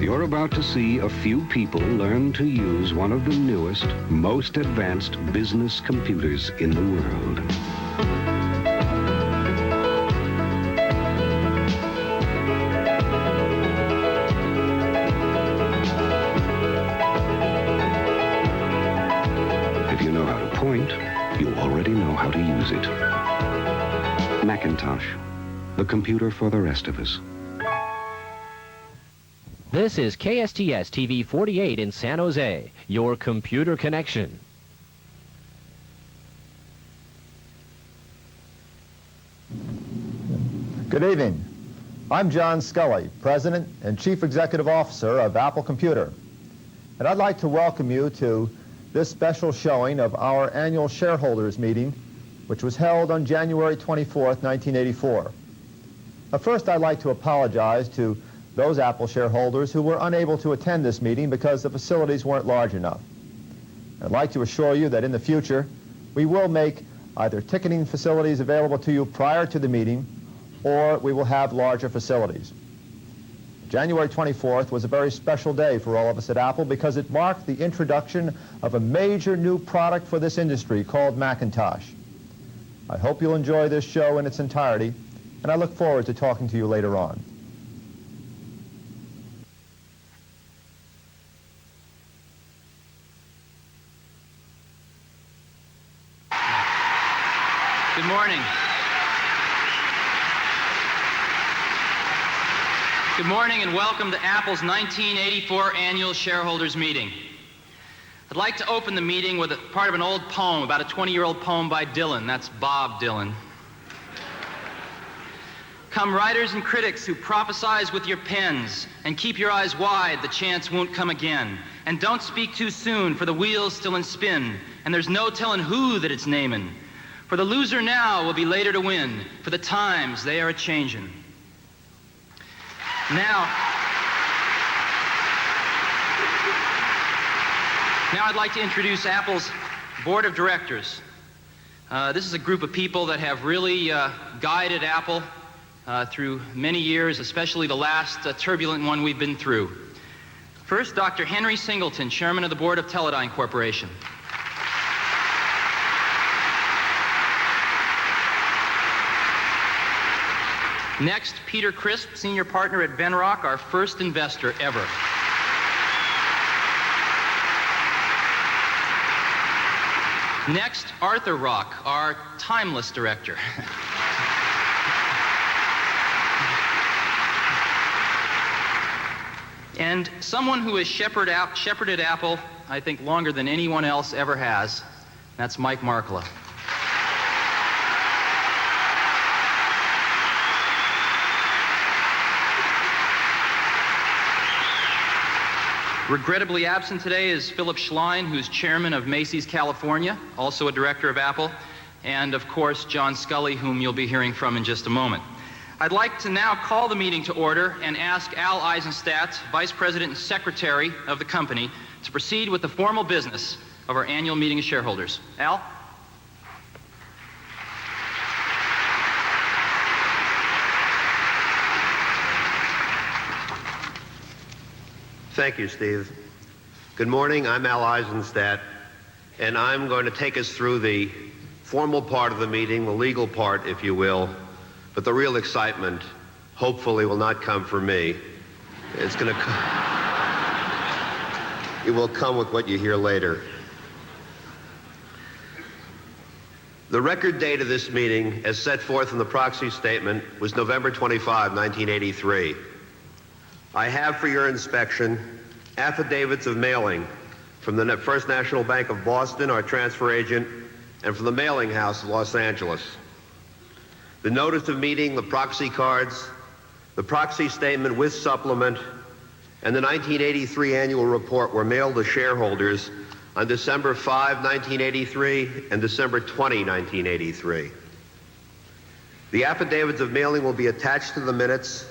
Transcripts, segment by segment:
You're about to see a few people learn to use one of the newest, most advanced business computers in the world. If you know how to point, you already know how to use it. Macintosh, the computer for the rest of us. This is KSTS TV 48 in San Jose, your computer connection. Good evening. I'm John Scully, President and Chief Executive Officer of Apple Computer. And I'd like to welcome you to this special showing of our annual shareholders meeting, which was held on January 24th, 1984. First, I'd like to apologize to those Apple shareholders who were unable to attend this meeting because the facilities weren't large enough. I'd like to assure you that in the future, we will make either ticketing facilities available to you prior to the meeting, or we will have larger facilities. January 24th was a very special day for all of us at Apple because it marked the introduction of a major new product for this industry called Macintosh. I hope you'll enjoy this show in its entirety, and I look forward to talking to you later on. Good morning. Good morning and welcome to Apple's 1984 Annual Shareholders Meeting. I'd like to open the meeting with a part of an old poem, about a 20-year-old poem by Dylan. That's Bob Dylan. Come writers and critics who prophesize with your pens, and keep your eyes wide, the chance won't come again. And don't speak too soon, for the wheel's still in spin, and there's no telling who that it's naming. For the loser now will be later to win, for the times they are a-changin'. Now I'd like to introduce Apple's board of directors. This is a group of people that have really guided Apple through many years, especially the last turbulent one we've been through. First, Dr. Henry Singleton, chairman of the board of Teledyne Corporation. Next, Peter Crisp, senior partner at Venrock, our first investor ever. Next, Arthur Rock, our timeless director. And someone who has shepherded Apple, I think, longer than anyone else ever has. That's Mike Markkula. Regrettably absent today is Philip Schlein, who's chairman of Macy's California, also a director of Apple, and of course John Scully, whom you'll be hearing from in just a moment. I'd like to now call the meeting to order and ask Al Eisenstadt, Vice President and Secretary of the company, to proceed with the formal business of our annual meeting of shareholders. Al? Thank you, Steve. Good morning. I'm Al Eisenstadt, and I'm going to take us through the formal part of the meeting, the legal part, if you will, but the real excitement, hopefully, will not come from me. It's going to it will come with what you hear later. The record date of this meeting, as set forth in the proxy statement, was November 25, 1983. I have for your inspection affidavits of mailing from the First National Bank of Boston, our transfer agent, and from the Mailing House of Los Angeles. The notice of meeting, the proxy cards, the proxy statement with supplement, and the 1983 annual report were mailed to shareholders on December 5, 1983 and December 20, 1983. The affidavits of mailing will be attached to the minutes,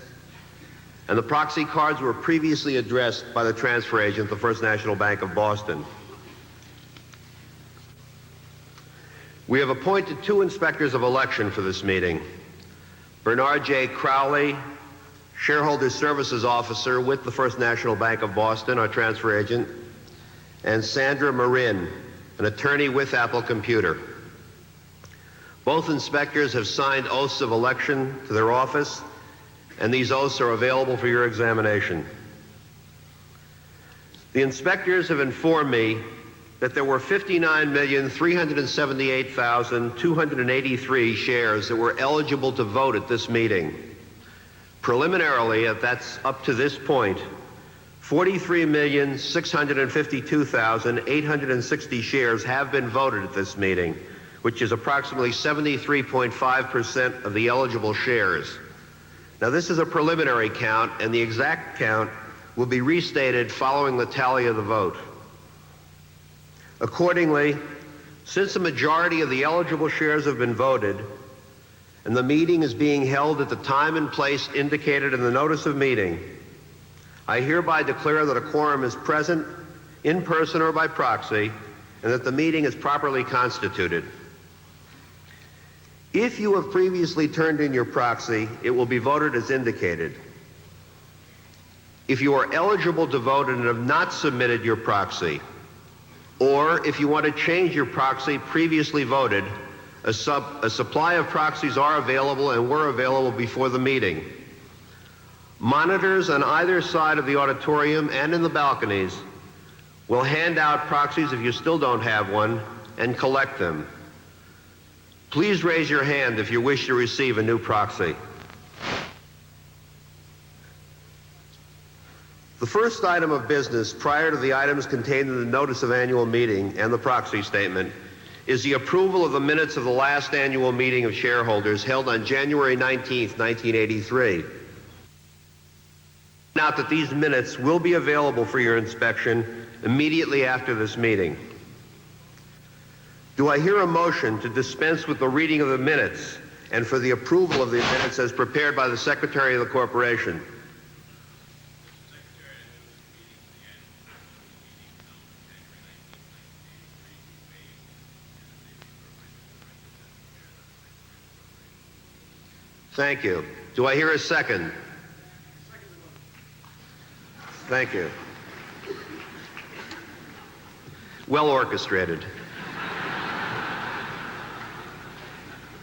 and the proxy cards were previously addressed by the transfer agent, the First National Bank of Boston. We have appointed 2 inspectors of election for this meeting, Bernard J. Crowley, Shareholder Services Officer with the First National Bank of Boston, our transfer agent, and Sandra Marin, an attorney with Apple Computer. Both inspectors have signed oaths of election to their office, and these oaths are available for your examination. The inspectors have informed me that there were 59,378,283 shares that were eligible to vote at this meeting. Preliminarily, that's up to this point, 43,652,860 shares have been voted at this meeting, which is approximately 73.5% of the eligible shares. Now, this is a preliminary count, and the exact count will be restated following the tally of the vote. Accordingly, since a majority of the eligible shares have been voted, and the meeting is being held at the time and place indicated in the notice of meeting, I hereby declare that a quorum is present, in person or by proxy, and that the meeting is properly constituted. If you have previously turned in your proxy, it will be voted as indicated. If you are eligible to vote and have not submitted your proxy, or if you want to change your proxy previously voted, a supply of proxies are available and were available before the meeting. Monitors on either side of the auditorium and in the balconies will hand out proxies if you still don't have one and collect them. Please raise your hand if you wish to receive a new proxy. The first item of business prior to the items contained in the notice of annual meeting and the proxy statement is the approval of the minutes of the last annual meeting of shareholders held on January 19th, 1983. Note that these minutes will be available for your inspection immediately after this meeting. Do I hear a motion to dispense with the reading of the minutes and for the approval of the minutes as prepared by the Secretary of the Corporation? Thank you. Do I hear a second? Thank you. Well orchestrated.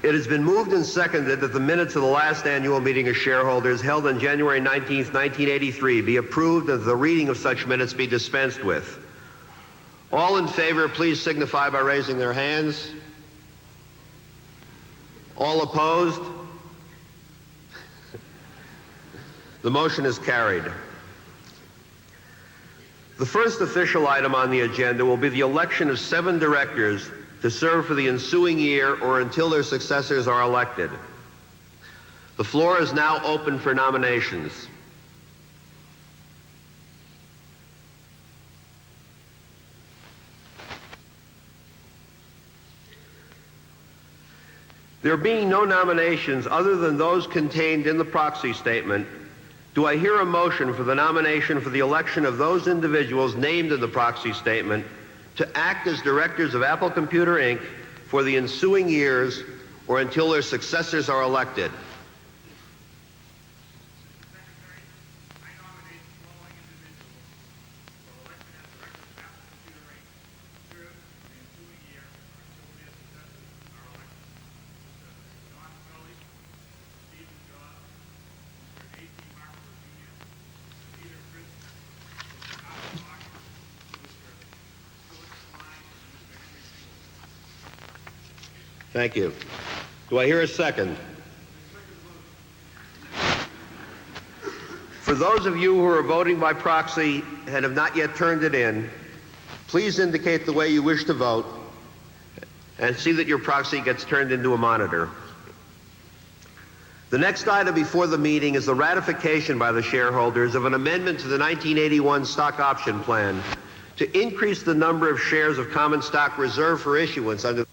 It has been moved and seconded that the minutes of the last annual meeting of shareholders held on January 19th, 1983 be approved and the reading of such minutes be dispensed with. All in favor, please signify by raising their hands. All opposed? The motion is carried. The first official item on the agenda will be the election of 7 directors to serve for the ensuing year or until their successors are elected. The floor is now open for nominations. There being no nominations other than those contained in the proxy statement, do I hear a motion for the nomination for the election of those individuals named in the proxy statement to act as directors of Apple Computer, Inc. for the ensuing years or until their successors are elected? Thank you. Do I hear a second? For those of you who are voting by proxy and have not yet turned it in, please indicate the way you wish to vote and see that your proxy gets turned into a monitor. The next item before the meeting is the ratification by the shareholders of an amendment to the 1981 stock option plan to increase the number of shares of common stock reserved for issuance under